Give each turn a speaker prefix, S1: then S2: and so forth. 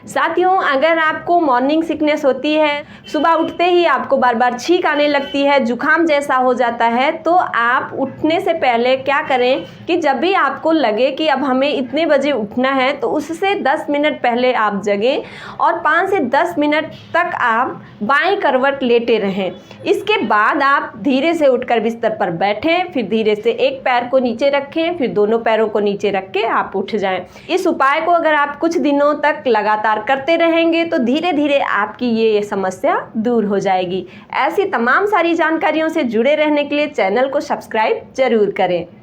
S1: साथियों, अगर आपको मॉर्निंग सिकनेस होती है, सुबह उठते ही आपको बार बार छींक आने लगती है, जुकाम जैसा हो जाता है, तो आप उठने से पहले क्या करें कि जब भी आपको लगे कि अब हमें इतने बजे उठना है तो उससे 10 मिनट पहले आप जगें और 5 से 10 मिनट तक आप बाएं करवट लेटे रहें। इसके बाद आप धीरे से उठकर बिस्तर पर बैठें, फिर धीरे से एक पैर को नीचे रखें, फिर दोनों पैरों को नीचे रख के आप उठ जाएं। इस उपाय को अगर आप कुछ दिनों तक लगातार करते रहेंगे तो धीरे धीरे आपकी ये समस्या दूर हो जाएगी। ऐसी तमाम सारी जानकारियों से जुड़े रहने के लिए चैनल को सब्सक्राइब जरूर करें।